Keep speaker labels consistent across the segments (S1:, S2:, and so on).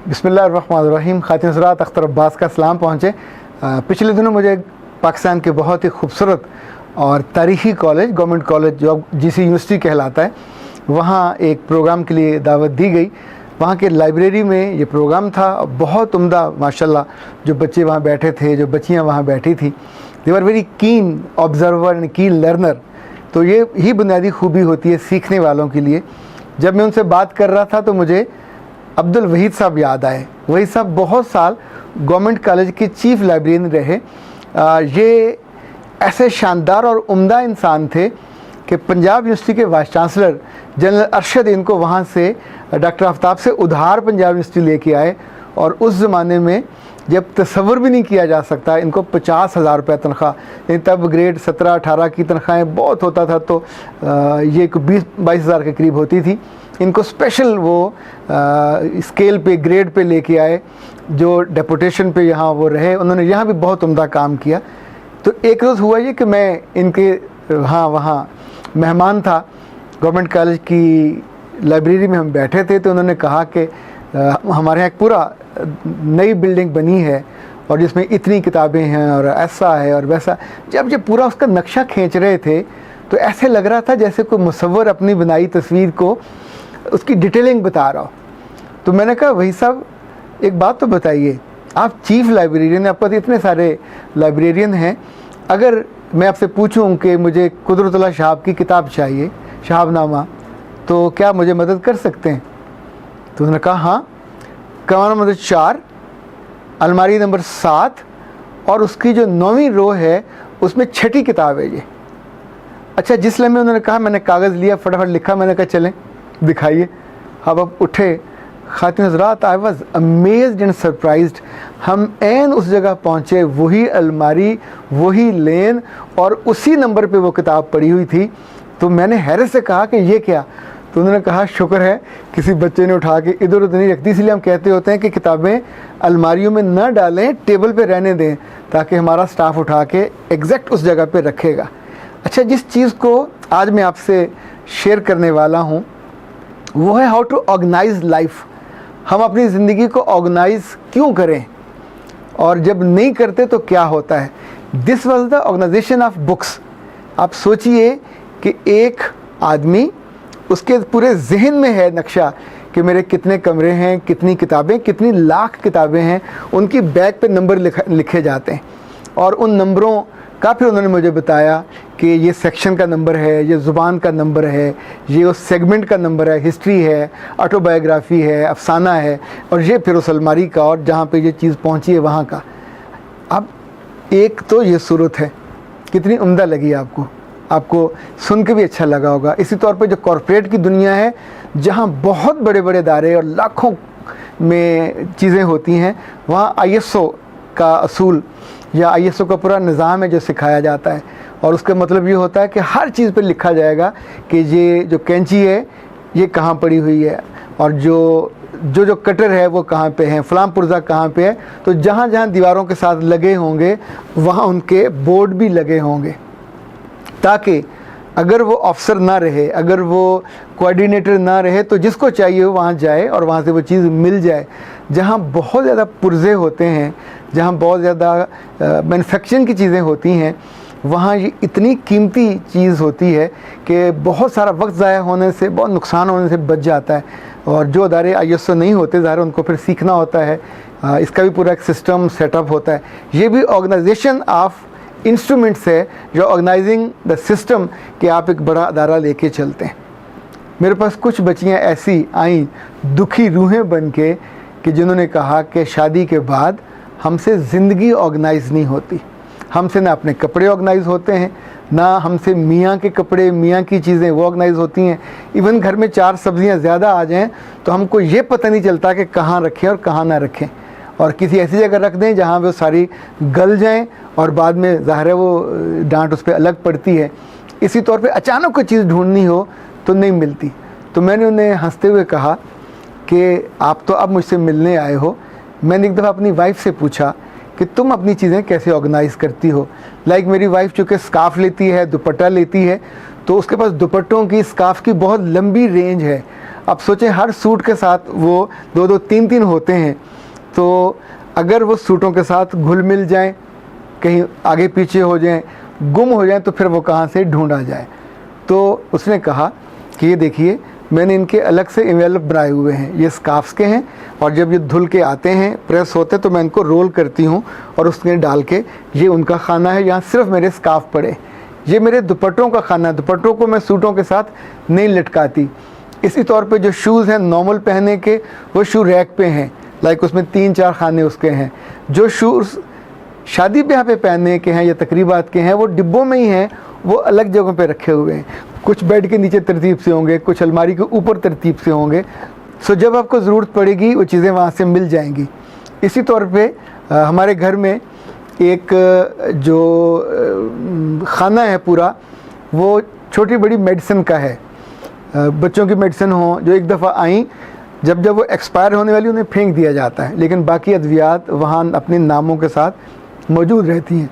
S1: बिस्मिल्लाहिर्रहमानिर्रहीम। खातिन हज़रात, अख्तर अब्बास का सलाम पहुँचे। पिछले दिनों मुझे पाकिस्तान के बहुत ही खूबसूरत और तारीख़ी कॉलेज, गवर्नमेंट कॉलेज जो GC यूनिवर्सिटी कहलाता है, वहाँ एक प्रोग्राम के लिए दावत दी गई। वहाँ के लाइब्रेरी में ये प्रोग्राम था। बहुत उम्दा माशाल्लाह जो बच्चे वहाँ बैठे थे, जो बच्चियाँ वहाँ बैठी थी, they were very keen observer and keen learner. तो ये ही बुनियादी खूबी होती है सीखने वालों के लिए। जब मैं उनसे बात कर रहा था तो मुझे अब्दुल वहीद साहब याद आए। वहीद साहब बहुत साल गवर्नमेंट कॉलेज के चीफ लाइब्रेरियन रहे। ये ऐसे शानदार और उम्दा इंसान थे कि पंजाब यूनिवर्सिटी के वाइस चांसलर जनरल अरशद इनको वहाँ से डॉक्टर आफ्ताब से उधार पंजाब यूनिवर्सिटी लेके आए। और उस ज़माने में जब तसव्वुर भी नहीं किया जा सकता, इनको 50,000 रुपये तनख्वाह, तब ग्रेड 17-18 की तनख्वाहें बहुत होता था, तो ये 20-22 हज़ार के करीब होती थी। इनको स्पेशल वो स्केल पे, ग्रेड पे लेके आए। जो डेपुटेशन पे यहाँ वो रहे, उन्होंने यहाँ भी बहुत उम्दा काम किया। तो एक रोज़ हुआ ये कि मैं इनके वहाँ मेहमान था। गवर्नमेंट कॉलेज की लाइब्रेरी में हम बैठे थे, तो उन्होंने कहा कि हमारे यहाँ एक पूरा नई बिल्डिंग बनी है और जिसमें इतनी किताबें हैं और ऐसा है और वैसा। जब ये पूरा उसका नक्शा खींच रहे थे तो ऐसे लग रहा था जैसे कोई मुसव्वर अपनी बनाई तस्वीर को उसकी डिटेलिंग बता रहा हो। तो मैंने कहा, वही साहब एक बात तो बताइए, आप चीफ लाइब्रेरियन हैं, आपके पास इतने सारे लाइब्रेरियन हैं, अगर मैं आपसे पूछूं कि मुझे कुदरतुल्लाह साहब की किताब चाहिए, शहाबनामा, तो क्या मुझे मदद कर सकते हैं? तो उन्होंने कहा हाँ। कमरा नंबर 4, अलमारी नंबर 7 और उसकी जो 9वीं रो है उसमें 6ठी किताब है ये। अच्छा, जिस लम्हे उन्होंने कहा, मैंने कागज़ लिया, फटाफट लिखा। मैंने कहा चलें दिखाइए। अब उठे। खातिन हज़रात, I was amazed and surprised. हम ऐन उस जगह पहुँचे, वही अलमारी, वही लेन और उसी नंबर पे वो किताब पड़ी हुई थी। तो मैंने हैरत से कहा कि ये क्या? तो उन्होंने कहा, शुक्र है किसी बच्चे ने उठा के इधर उधर नहीं रख दी। इसलिए हम कहते होते हैं कि किताबें अलमारियों में न डालें, टेबल पे रहने दें, ताकि हमारा स्टाफ उठा के एग्जैक्ट उस जगह पे रखेगा। अच्छा, जिस चीज़ को आज मैं आपसे शेयर करने वाला हूँ वो है हाउ टू ऑर्गेनाइज लाइफ। हम अपनी ज़िंदगी को ऑर्गेनाइज क्यों करें और जब नहीं करते तो क्या होता है। This was the organisation of books. आप सोचिए कि एक आदमी, उसके पूरे जहन में है नक्शा कि मेरे कितने कमरे हैं, कितनी किताबें, कितनी लाख किताबें हैं। उनकी बैग पे नंबर लिखे जाते हैं और उन नंबरों का फिर उन्होंने मुझे बताया कि ये सेक्शन का नंबर है, ये ज़ुबान का नंबर है, ये उस सेगमेंट का नंबर है, हिस्ट्री है, ऑटोबायोग्राफ़ी है, अफसाना है, और ये फिर उस अलमारी का और जहाँ पे ये चीज़ पहुँची है वहाँ का। अब एक तो ये सूरत है, कितनी उम्दा लगी आपको सुन के भी अच्छा लगा होगा। इसी तौर पे जो कॉरपोरेट की दुनिया है, जहाँ बहुत बड़े बड़े इदारे और लाखों में चीज़ें होती हैं, वहाँ ISO का असूल या ISO का पूरा निज़ाम है जो सिखाया जाता है। और उसका मतलब ये होता है कि हर चीज़ पे लिखा जाएगा कि ये जो कैंची है ये कहाँ पड़ी हुई है, और जो कटर है वो कहाँ पे है, फलां पुर्जा कहाँ पे है। तो जहाँ जहाँ दीवारों के साथ लगे होंगे वहाँ उनके बोर्ड भी लगे होंगे, ताकि अगर वो अफसर ना रहे, अगर वो कोऑर्डिनेटर ना रहे, तो जिसको चाहिए वो वहाँ जाए और वहाँ से वो चीज़ मिल जाए। जहाँ बहुत ज़्यादा पुर्जे होते हैं, जहाँ बहुत ज़्यादा मैन्युफैक्चरिंग की चीज़ें होती हैं, वहाँ ये इतनी कीमती चीज़ होती है कि बहुत सारा वक्त ज़ाया होने से, बहुत नुकसान होने से बच जाता है। और जो अदारे ISO नहीं होते, ज़ाहिर उनको फिर सीखना होता है। इसका भी पूरा एक सिस्टम सेटअप होता है। ये भी ऑर्गेनाइजेशन ऑफ इंस्ट्रूमेंट्स है जो ऑर्गेनाइजिंग द सिस्टम कि आप एक बड़ा अदारा लेके चलते हैं। मेरे पास कुछ बच्चियाँ ऐसी आईं दुखी रूहें बन के कि जिन्होंने कहा कि शादी के बाद हमसे ज़िंदगी ऑर्गेनाइज नहीं होती। हमसे ना अपने कपड़े ऑर्गेनाइज होते हैं, ना हमसे मियाँ के कपड़े, मियाँ की चीज़ें वो ऑर्गेनाइज होती हैं। इवन घर में 4 सब्ज़ियाँ ज़्यादा आ जाएँ तो हमको ये पता नहीं चलता कि कहाँ रखें और कहाँ ना रखें, और किसी ऐसी जगह रख दें जहाँ वो सारी गल जाएं और बाद में ज़ाहिर है वो डांट उस पर अलग पड़ती है। इसी तौर पे अचानक कोई चीज़ ढूंढनी हो तो नहीं मिलती। तो मैंने उन्हें हंसते हुए कहा कि आप तो अब मुझसे मिलने आए हो। मैंने एक दफ़ा अपनी वाइफ से पूछा कि तुम अपनी चीज़ें कैसे ऑर्गेनाइज़ करती हो। लाइक मेरी वाइफ चूँकि स्कार्फ़ लेती है, दुपट्टा लेती है, तो उसके पास दुपट्टों की, स्कार्फ़ की बहुत लंबी रेंज है। आप सोचें हर सूट के साथ वो 2-2 3-3 होते हैं, तो अगर वो सूटों के साथ घुल मिल जाएं, कहीं आगे पीछे हो जाएं, गुम हो जाएं, तो फिर वो कहाँ से ढूंढा जाए। तो उसने कहा कि ये देखिए मैंने इनके अलग से एनवेलप बनाए हुए हैं, ये स्कार्फ्स के हैं, और जब ये धुल के आते हैं प्रेस होते तो मैं इनको रोल करती हूँ और उसमें डाल के, ये उनका खाना है, यहाँ सिर्फ मेरे स्कार्फ पड़े। ये मेरे दुपट्टों का खाना है, दुपट्टों को मैं सूटों के साथ नहीं लटकाती। इसी तौर पे जो शूज़ हैं नॉर्मल पहनने के, वो शू रैक पे हैं, लाइक उसमें 3-4 खाने उसके हैं। जो शूज़ शादी ब्याह पे पहनने के हैं या तकरीबात के हैं, वो डिब्बों में ही हैं, वो अलग जगहों पे रखे हुए हैं। कुछ बेड के नीचे तरतीब से होंगे, कुछ अलमारी के ऊपर तरतीब से होंगे। सो जब आपको ज़रूरत पड़ेगी वो चीज़ें वहाँ से मिल जाएंगी। इसी तौर पे हमारे घर में एक जो खाना है पूरा, वो छोटी बड़ी मेडिसिन का है। बच्चों की मेडिसिन हो जो एक दफ़ा आई, जब वो एक्सपायर होने वाली उन्हें फेंक दिया जाता है, लेकिन बाकी अद्वियात वहाँ अपने नामों के साथ मौजूद रहती हैं।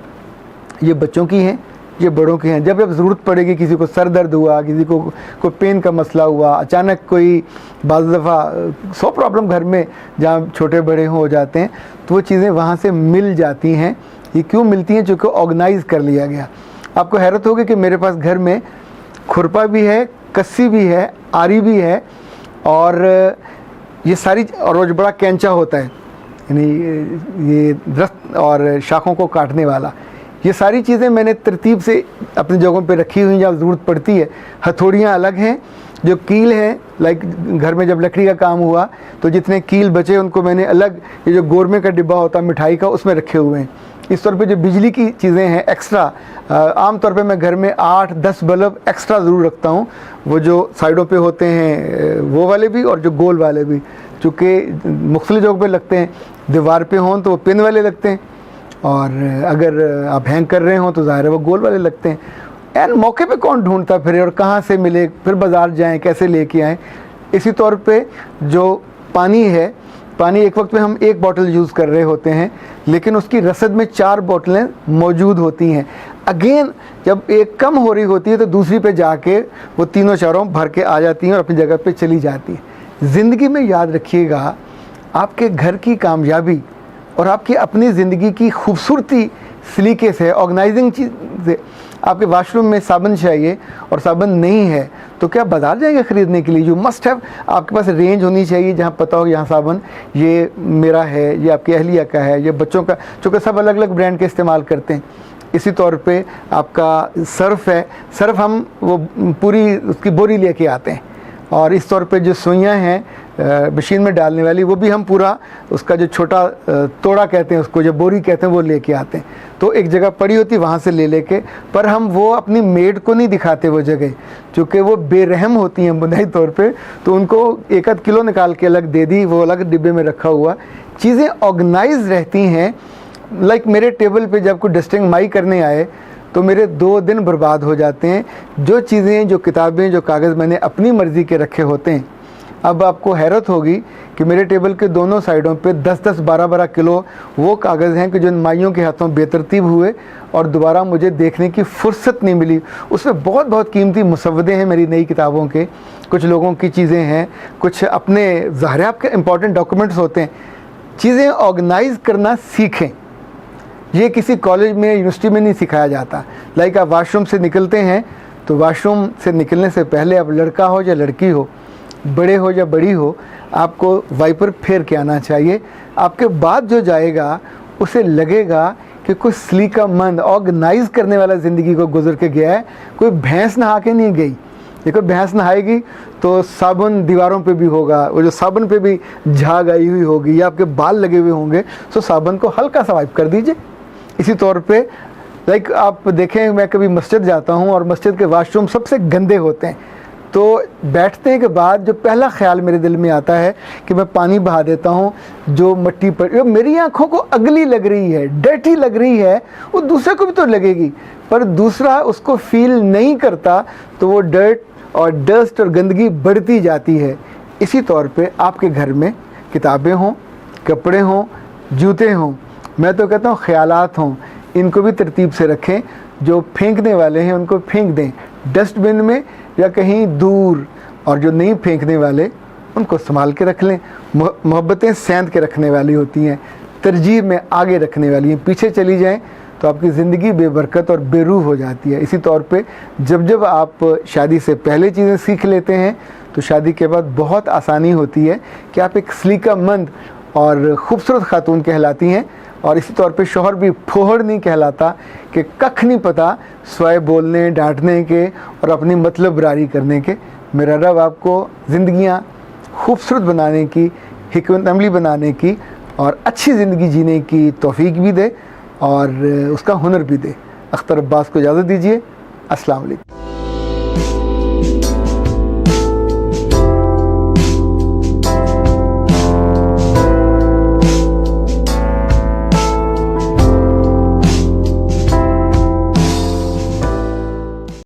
S1: ये बच्चों की हैं, ये बड़ों के हैं। जब ज़रूरत पड़ेगी, किसी को सर दर्द हुआ, किसी को कोई पेन का मसला हुआ, अचानक कोई बाज़ दफ़ा 100 प्रॉब्लम घर में जहाँ छोटे बड़े हो जाते हैं, तो वो चीज़ें वहाँ से मिल जाती हैं। ये क्यों मिलती हैं? चूँकि ऑर्गेनाइज़ कर लिया गया। आपको हैरत होगी कि मेरे पास घर में खुरपा भी है, कस्सी भी है, आरी भी है, और ये सारी, और वो जो बड़ा कैंचा होता है, यानी ये दरख्त और शाखों को काटने वाला, ये सारी चीज़ें मैंने तरतीब से अपनी जगहों पे रखी हुई जहाँ ज़रूरत पड़ती है। हथौड़ियाँ अलग हैं, जो कील है, लाइक घर में जब लकड़ी का काम हुआ तो जितने कील बचे उनको मैंने अलग, ये जो गोरमे का डिब्बा होता है मिठाई का, उसमें रखे हुए हैं। इस तौर पे जो बिजली की चीज़ें हैं एक्स्ट्रा, आम तौर पे मैं घर में 8-10 बल्ब एक्स्ट्रा ज़रूर रखता हूँ, वो जो साइडों पे होते हैं वो वाले भी और जो गोल वाले भी, चूँकि मुख्तलिफ जगहों पे लगते हैं। दीवार पे हों तो वो पिन वाले लगते हैं, और अगर आप हैंग कर रहे हों तो ज़ाहिर है वो गोल वाले लगते हैं। एंड मौके पे कौन ढूंढता फिरे और कहाँ से मिले, फिर बाज़ार जाएं, कैसे लेके आएँ। इसी तौर पे जो पानी है, पानी एक वक्त में हम 1 बॉटल यूज़ कर रहे होते हैं, लेकिन उसकी रसद में 4 बोतलें मौजूद होती हैं। अगेन जब एक कम हो रही होती है तो दूसरी पे जाके वो तीनों चारों भर के आ जाती हैं और अपनी जगह पे चली जाती है। ज़िंदगी में याद रखिएगा, आपके घर की कामयाबी और आपकी अपनी ज़िंदगी की खूबसूरती सलीके से, ऑर्गेनाइजिंग चीज़ से, आपके वाशरूम में साबुन चाहिए और साबुन नहीं है तो क्या बाज़ार जाएंगे ख़रीदने के लिए? जो मस्ट हैव आपके पास रेंज होनी चाहिए जहाँ पता हो यहाँ साबुन ये मेरा है, ये आपकी अहलिया का है, ये बच्चों का, चूँकि सब अलग अलग ब्रांड के इस्तेमाल करते हैं। इसी तौर पे आपका सर्फ़ है, सर्फ़ हम वो पूरी उसकी बोरी लेके आते हैं, और इस तौर पे जो सुइयाँ हैं मशीन में डालने वाली, वो भी हम पूरा उसका जो छोटा तोड़ा कहते हैं उसको, जो बोरी कहते हैं, वो लेके आते हैं। तो एक जगह पड़ी होती वहाँ से ले लेके, पर हम वो अपनी मेड को नहीं दिखाते वो जगह, क्योंकि वो बेरहम होती हैं बुनियादी तौर पे, तो उनको 1-1 किलो निकाल के अलग दे दी, वो अलग डिब्बे में रखा हुआ। चीज़ें ऑर्गेनाइज रहती हैं। लाइक मेरे टेबल पे जब कोई डस्टिंग माई करने आए तो मेरे 2 दिन बर्बाद हो जाते हैं। जो चीज़ें, जो किताबें, जो कागज़ मैंने अपनी मर्ज़ी के रखे होते हैं, अब आपको हैरत होगी कि मेरे टेबल के दोनों साइडों पे 10-10, 12-12 किलो वो कागज़ हैं कि जो इन माइयों के हाथों बेतरतीब हुए और दोबारा मुझे देखने की फुर्सत नहीं मिली। उसमें बहुत बहुत कीमती मुसव्वदे हैं मेरी नई किताबों के, कुछ लोगों की चीज़ें हैं, कुछ अपने ज़ाहिर आपके इंपॉर्टेंट डॉक्यूमेंट्स होते हैं। चीज़ें ऑर्गेनाइज़ करना सीखें। ये किसी कॉलेज में, यूनिवर्सिटी में नहीं सिखाया जाता। लाइक आप वाशरूम से निकलते हैं तो वाशरूम से निकलने से पहले, आप लड़का हो या लड़की हो, बड़े हो या बड़ी हो, आपको वाइपर फेर के आना चाहिए। आपके बाद जो जाएगा उसे लगेगा कि कोई सलीकामंद, ऑर्गेनाइज करने वाला ज़िंदगी को गुजर के गया है। कोई भैंस नहा के नहीं गई। देखो भैंस नहाएगी तो साबुन दीवारों पे भी होगा, वो जो साबुन पे भी झाग आई हुई होगी, या आपके बाल लगे हुए होंगे, तो साबुन को हल्का सा वाइप कर दीजिए। इसी तौर पे लाइक आप देखें, मैं कभी मस्जिद जाता हूँ और मस्जिद के वाशरूम सबसे गंदे होते हैं, तो बैठने के बाद जो पहला ख्याल मेरे दिल में आता है कि मैं पानी बहा देता हूँ, जो मिट्टी पर मेरी आँखों को अगली लग रही है, डर्टी लग रही है, वो दूसरे को भी तो लगेगी, पर दूसरा उसको फील नहीं करता, तो वो डर्ट और डस्ट और गंदगी बढ़ती जाती है। इसी तौर पे आपके घर में किताबें हों, कपड़े हों, जूते हों, मैं तो कहता हूँ ख्यालात हों, इनको भी तरतीब से रखें। जो फेंकने वाले हैं उनको फेंक दें डस्टबिन में या कहीं दूर, और जो नहीं फेंकने वाले उनको संभाल के रख लें। मोहब्बतें सेंध के रखने वाली होती हैं, तरजीह में आगे रखने वाली हैं। पीछे चली जाएं तो आपकी ज़िंदगी बेबरकत और बेरूह हो जाती है। इसी तौर पे जब जब आप शादी से पहले चीज़ें सीख लेते हैं तो शादी के बाद बहुत आसानी होती है कि आप एक सलीकामंद और ख़ूबसूरत खातून कहलाती हैं। और इसी तौर पे शौहर भी फोहड़ नहीं कहलाता कि कख नहीं पता स्वय बोलने, डांटने के और अपनी मतलब बरारी करने के। मेरा रब आपको ज़िंदगियाँ खूबसूरत बनाने की, हिकमत अमली बनाने की और अच्छी ज़िंदगी जीने की तौफीक भी दे और उसका हुनर भी दे। अख्तर अब्बास को इजाज़त दीजिए। अस्सलाम वालेकुम।